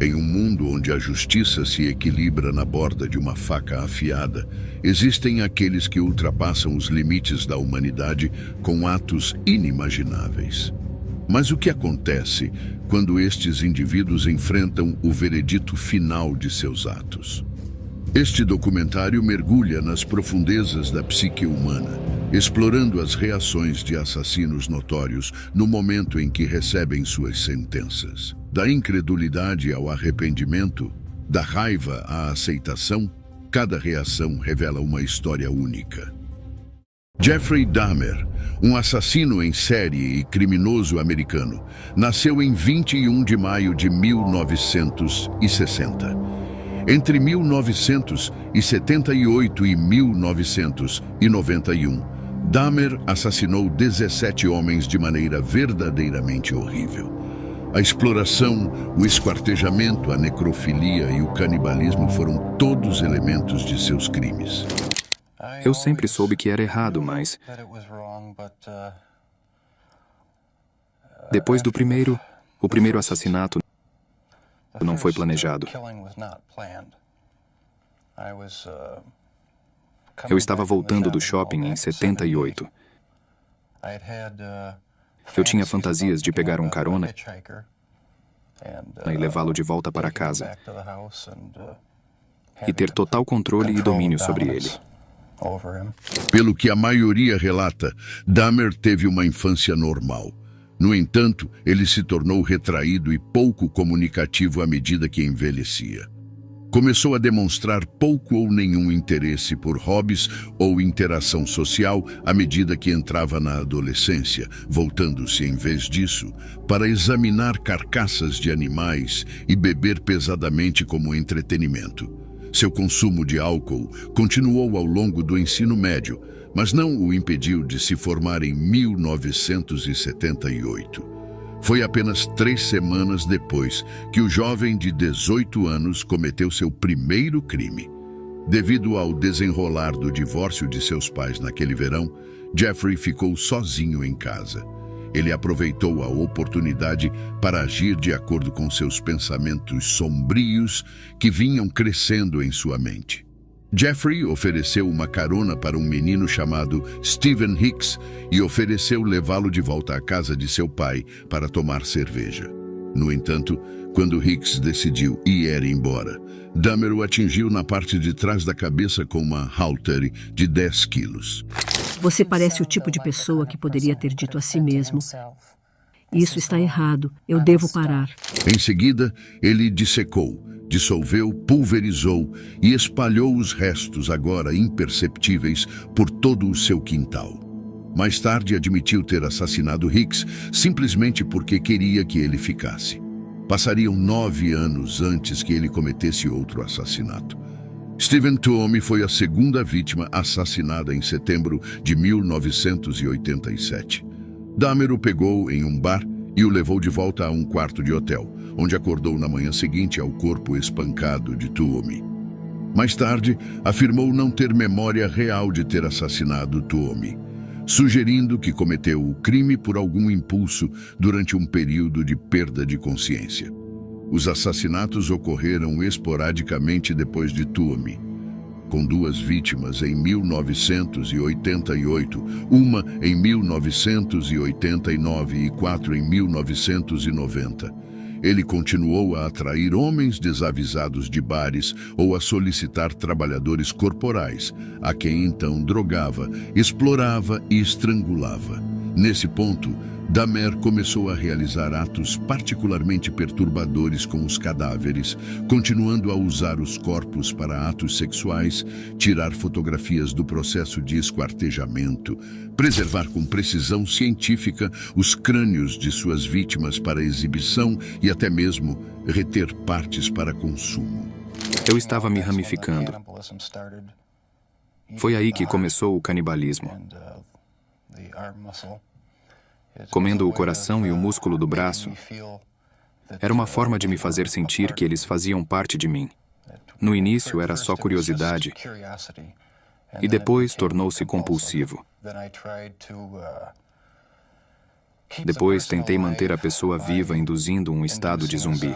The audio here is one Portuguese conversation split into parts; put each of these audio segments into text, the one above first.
Em um mundo onde a justiça se equilibra na borda de uma faca afiada, existem aqueles que ultrapassam os limites da humanidade com atos inimagináveis. Mas o que acontece quando estes indivíduos enfrentam o veredito final de seus atos? Este documentário mergulha nas profundezas da psique humana, explorando as reações de assassinos notórios no momento em que recebem suas sentenças. Da incredulidade ao arrependimento, da raiva à aceitação, cada reação revela uma história única. Jeffrey Dahmer, um assassino em série e criminoso americano, nasceu em 21 de maio de 1960. Entre 1978 e 1991, Dahmer assassinou 17 homens de maneira verdadeiramente horrível. A exploração, o esquartejamento, a necrofilia e o canibalismo foram todos elementos de seus crimes. Eu sempre soube que era errado, mas depois do o primeiro assassinato não foi planejado. Eu estava voltando do shopping em 78. Eu tinha fantasias de pegar um carona e levá-lo de volta para casa e ter total controle e domínio sobre ele. Pelo que a maioria relata, Dahmer teve uma infância normal. No entanto, ele se tornou retraído e pouco comunicativo à medida que envelhecia. Começou a demonstrar pouco ou nenhum interesse por hobbies ou interação social à medida que entrava na adolescência, voltando-se, em vez disso, para examinar carcaças de animais e beber pesadamente como entretenimento. Seu consumo de álcool continuou ao longo do ensino médio, mas não o impediu de se formar em 1978. Foi apenas 3 semanas depois que o jovem de 18 anos cometeu seu primeiro crime. Devido ao desenrolar do divórcio de seus pais naquele verão, Jeffrey ficou sozinho em casa. Ele aproveitou a oportunidade para agir de acordo com seus pensamentos sombrios que vinham crescendo em sua mente. Jeffrey ofereceu uma carona para um menino chamado Stephen Hicks e ofereceu levá-lo de volta à casa de seu pai para tomar cerveja. No entanto, quando Hicks decidiu ir embora, Dahmer o atingiu na parte de trás da cabeça com uma halter de 10 quilos. Você parece o tipo de pessoa que poderia ter dito a si mesmo: isso está errado, eu devo parar. Em seguida, ele dissecou, dissolveu, pulverizou e espalhou os restos, agora imperceptíveis, por todo o seu quintal. Mais tarde, admitiu ter assassinado Hicks simplesmente porque queria que ele ficasse. Passariam 9 anos antes que ele cometesse outro assassinato. Stephen Tuomi foi a segunda vítima assassinada em setembro de 1987. Dahmer o pegou em um bar e o levou de volta a um quarto de hotel, onde acordou na manhã seguinte ao corpo espancado de Tuomi. Mais tarde, afirmou não ter memória real de ter assassinado Tuomi, sugerindo que cometeu o crime por algum impulso durante um período de perda de consciência. Os assassinatos ocorreram esporadicamente depois de Tuomi, com 2 vítimas em 1988, uma em 1989 e 4 em 1990. Ele continuou a atrair homens desavisados de bares ou a solicitar trabalhadores corporais, a quem então drogava, explorava e estrangulava. Nesse ponto, Dahmer começou a realizar atos particularmente perturbadores com os cadáveres, continuando a usar os corpos para atos sexuais, tirar fotografias do processo de esquartejamento, preservar com precisão científica os crânios de suas vítimas para exibição e até mesmo reter partes para consumo. Eu estava me ramificando. Foi aí que começou o canibalismo. Comendo o coração e o músculo do braço, era uma forma de me fazer sentir que eles faziam parte de mim. No início era só curiosidade, e depois tornou-se compulsivo. Depois tentei manter a pessoa viva, induzindo um estado de zumbi.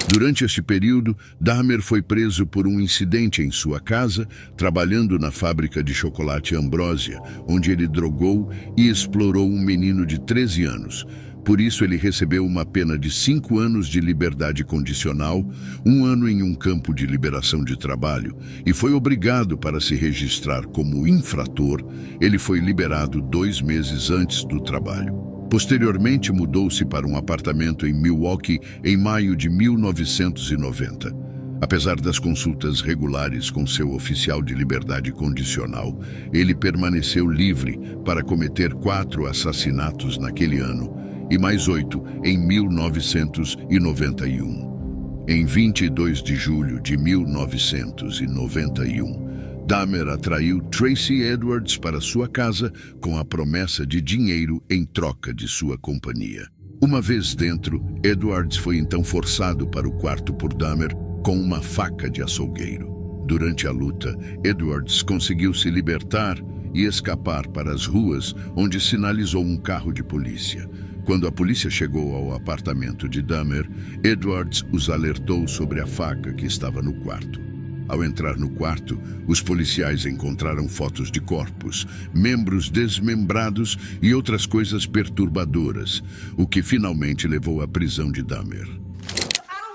Durante este período, Dahmer foi preso por um incidente em sua casa, trabalhando na fábrica de chocolate Ambrosia, onde ele drogou e explorou um menino de 13 anos. Por isso, ele recebeu uma pena de 5 anos de liberdade condicional, 1 ano em um campo de liberação de trabalho, e foi obrigado para se registrar como infrator. Ele foi liberado 2 meses antes do trabalho. Posteriormente, mudou-se para um apartamento em Milwaukee em maio de 1990. Apesar das consultas regulares com seu oficial de liberdade condicional, ele permaneceu livre para cometer 4 assassinatos naquele ano e mais 8 em 1991. Em 22 de julho de 1991, Dahmer atraiu Tracy Edwards para sua casa com a promessa de dinheiro em troca de sua companhia. Uma vez dentro, Edwards foi então forçado para o quarto por Dahmer com uma faca de açougueiro. Durante a luta, Edwards conseguiu se libertar e escapar para as ruas, onde sinalizou um carro de polícia. Quando a polícia chegou ao apartamento de Dahmer, Edwards os alertou sobre a faca que estava no quarto. Ao entrar no quarto, os policiais encontraram fotos de corpos, membros desmembrados e outras coisas perturbadoras, o que finalmente levou à prisão de Dahmer.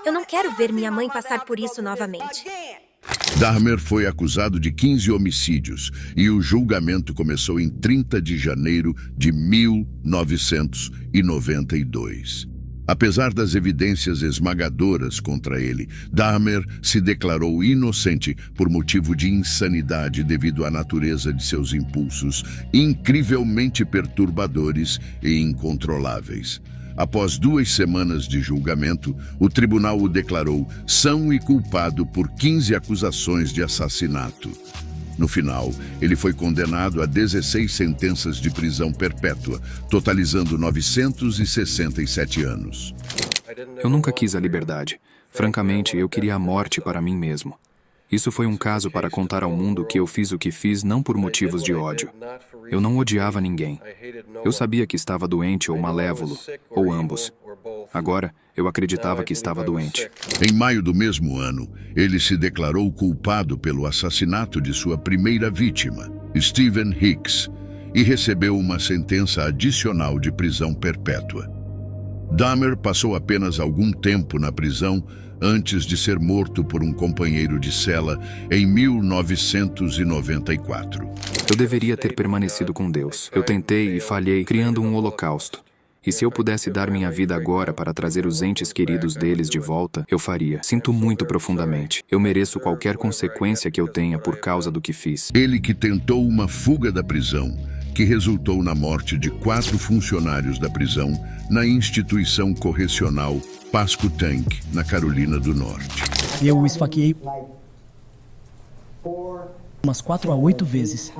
Eu não quero ver minha mãe passar por isso novamente. Dahmer foi acusado de 15 homicídios e o julgamento começou em 30 de janeiro de 1992. Apesar das evidências esmagadoras contra ele, Dahmer se declarou inocente por motivo de insanidade devido à natureza de seus impulsos incrivelmente perturbadores e incontroláveis. Após 2 semanas de julgamento, o tribunal o declarou são e culpado por 15 acusações de assassinato. No final, ele foi condenado a 16 sentenças de prisão perpétua, totalizando 967 anos. Eu nunca quis a liberdade. Francamente, eu queria a morte para mim mesmo. Isso foi um caso para contar ao mundo que eu fiz o que fiz não por motivos de ódio. Eu não odiava ninguém. Eu sabia que estava doente ou malévolo, ou ambos. Agora, eu acreditava que estava doente. Em maio do mesmo ano, ele se declarou culpado pelo assassinato de sua primeira vítima, Stephen Hicks, e recebeu uma sentença adicional de prisão perpétua. Dahmer passou apenas algum tempo na prisão antes de ser morto por um companheiro de cela em 1994. Eu deveria ter permanecido com Deus. Eu tentei e falhei, criando um holocausto. E se eu pudesse dar minha vida agora para trazer os entes queridos deles de volta, eu faria. Sinto muito profundamente. Eu mereço qualquer consequência que eu tenha por causa do que fiz. Ele que tentou uma fuga da prisão, que resultou na morte de 4 funcionários da prisão na instituição correcional Pasquotank, na Carolina do Norte. Eu o esfaqueei umas 4 a 8 vezes.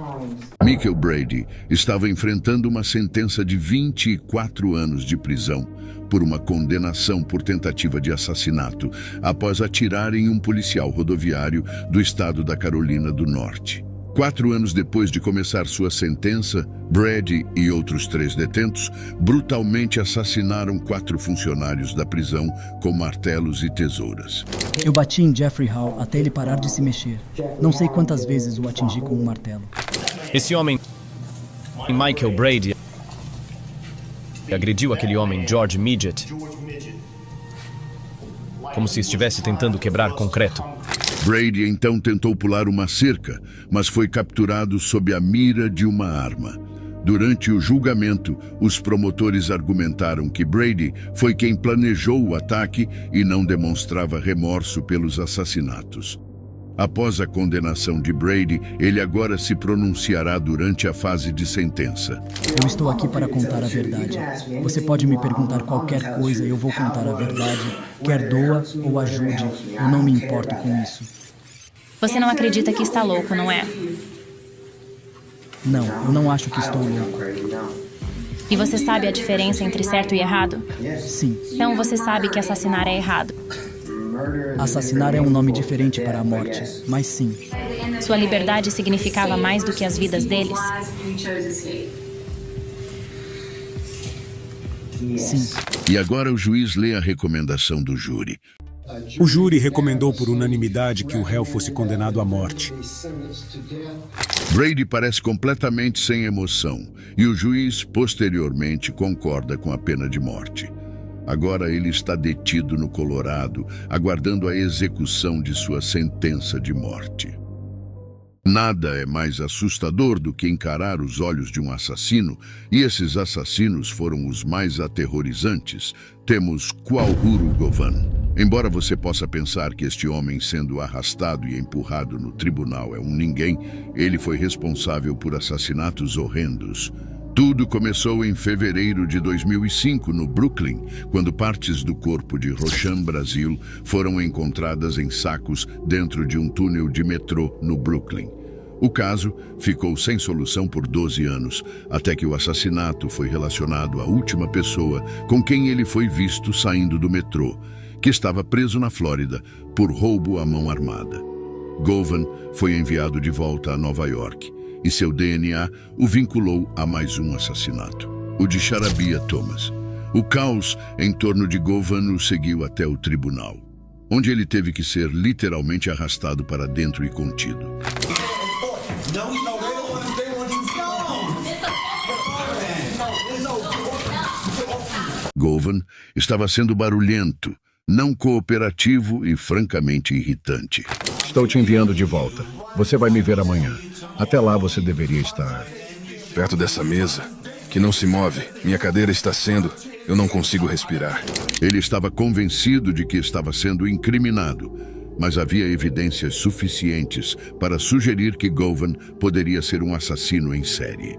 Michael Brady estava enfrentando uma sentença de 24 anos de prisão por uma condenação por tentativa de assassinato após atirar em um policial rodoviário do estado da Carolina do Norte. 4 anos depois de começar sua sentença, Brady e outros 3 detentos brutalmente assassinaram 4 funcionários da prisão com martelos e tesouras. Eu bati em Jeffrey Hall até ele parar de se mexer. Não sei quantas vezes o atingi com um martelo. Esse homem, Michael Brady, agrediu aquele homem, George Midget, como se estivesse tentando quebrar concreto. Brady então tentou pular uma cerca, mas foi capturado sob a mira de uma arma. Durante o julgamento, os promotores argumentaram que Brady foi quem planejou o ataque e não demonstrava remorso pelos assassinatos. Após a condenação de Brady, ele agora se pronunciará durante a fase de sentença. Eu estou aqui para contar a verdade. Você pode me perguntar qualquer coisa e eu vou contar a verdade. Quer doa ou ajude, eu não me importo com isso. Você não acredita que está louco, não é? Não, eu não acho que estou louco. E você sabe a diferença entre certo e errado? Sim. Então você sabe que assassinar é errado. Assassinar é um nome diferente para a morte, mas sim. Sua liberdade significava mais do que as vidas deles? Sim. E agora o juiz lê a recomendação do júri. O júri recomendou por unanimidade que o réu fosse condenado à morte. Brady parece completamente sem emoção e o juiz posteriormente concorda com a pena de morte. Agora ele está detido no Colorado, aguardando a execução de sua sentença de morte. Nada é mais assustador do que encarar os olhos de um assassino, e esses assassinos foram os mais aterrorizantes. Temos Kwaohuru Govan. Embora você possa pensar que este homem sendo arrastado e empurrado no tribunal é um ninguém, ele foi responsável por assassinatos horrendos. Tudo começou em fevereiro de 2005, no Brooklyn, quando partes do corpo de Roshan Brasil foram encontradas em sacos dentro de um túnel de metrô no Brooklyn. O caso ficou sem solução por 12 anos, até que o assassinato foi relacionado à última pessoa com quem ele foi visto saindo do metrô, que estava preso na Flórida por roubo à mão armada. Govan foi enviado de volta a Nova York, e seu DNA o vinculou a mais um assassinato, o de Charabia Thomas. O caos em torno de Govan o seguiu até o tribunal, onde ele teve que ser literalmente arrastado para dentro e contido. Govan estava sendo barulhento, não cooperativo e francamente irritante. Estou te enviando de volta. Você vai me ver amanhã. Até lá você deveria estar perto dessa mesa, que não se move. Minha cadeira está sendo... Eu não consigo respirar. Ele estava convencido de que estava sendo incriminado, mas havia evidências suficientes para sugerir que Govan poderia ser um assassino em série.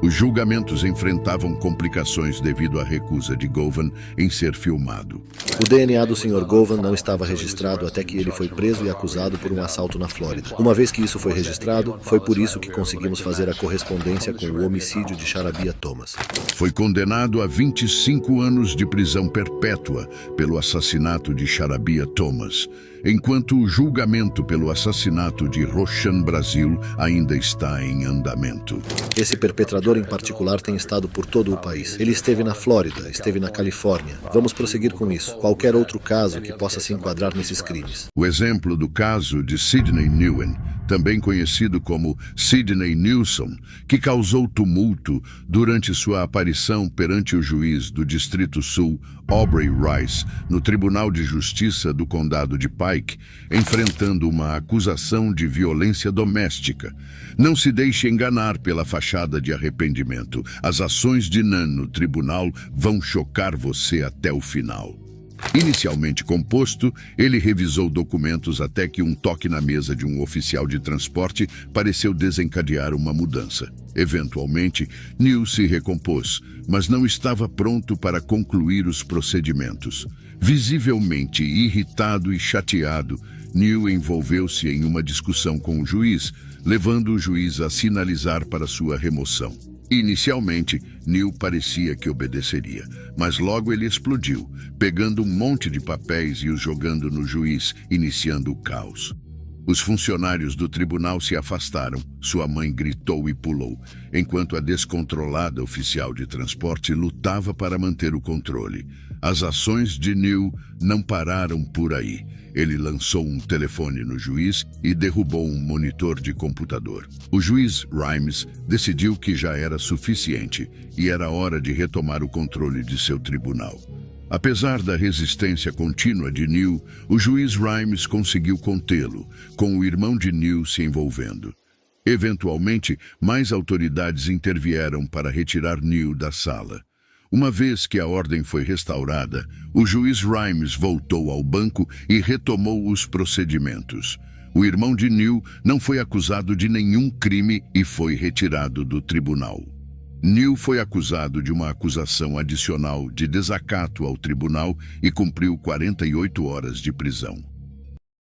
Os julgamentos enfrentavam complicações devido à recusa de Govan em ser filmado. O DNA do Sr. Govan não estava registrado até que ele foi preso e acusado por um assalto na Flórida. Uma vez que isso foi registrado, foi por isso que conseguimos fazer a correspondência com o homicídio de Charabia Thomas. Foi condenado a 25 anos de prisão perpétua pelo assassinato de Charabia Thomas, enquanto o julgamento pelo assassinato de Roshan Brasil ainda está em andamento. Esse perpetrador em particular tem estado por todo o país. Ele esteve na Flórida, esteve na Califórnia. Vamos prosseguir com isso. Qualquer outro caso que possa se enquadrar nesses crimes. O exemplo do caso de Sidney Newen, também conhecido como Sidney Newsom, que causou tumulto durante sua aparição perante o juiz do Distrito Sul, Aubrey Rice, no Tribunal de Justiça do Condado de Pike, enfrentando uma acusação de violência doméstica. Não se deixe enganar pela fachada de arrependimento. As ações de Nan no tribunal vão chocar você até o final. Inicialmente composto, ele revisou documentos até que um toque na mesa de um oficial de transporte pareceu desencadear uma mudança. Eventualmente, Neil se recompôs, mas não estava pronto para concluir os procedimentos. Visivelmente irritado e chateado, Neil envolveu-se em uma discussão com o juiz, levando o juiz a sinalizar para sua remoção. Inicialmente, Neil parecia que obedeceria, mas logo ele explodiu, pegando um monte de papéis e os jogando no juiz, iniciando o caos. Os funcionários do tribunal se afastaram, sua mãe gritou e pulou, enquanto a descontrolada oficial de transporte lutava para manter o controle. As ações de Neil não pararam por aí. Ele lançou um telefone no juiz e derrubou um monitor de computador. O juiz Rimes decidiu que já era suficiente e era hora de retomar o controle de seu tribunal. Apesar da resistência contínua de Neil, o juiz Rimes conseguiu contê-lo, com o irmão de Neil se envolvendo. Eventualmente, mais autoridades intervieram para retirar Neil da sala. Uma vez que a ordem foi restaurada, o juiz Rimes voltou ao banco e retomou os procedimentos. O irmão de Neil não foi acusado de nenhum crime e foi retirado do tribunal. Neil foi acusado de uma acusação adicional de desacato ao tribunal e cumpriu 48 horas de prisão.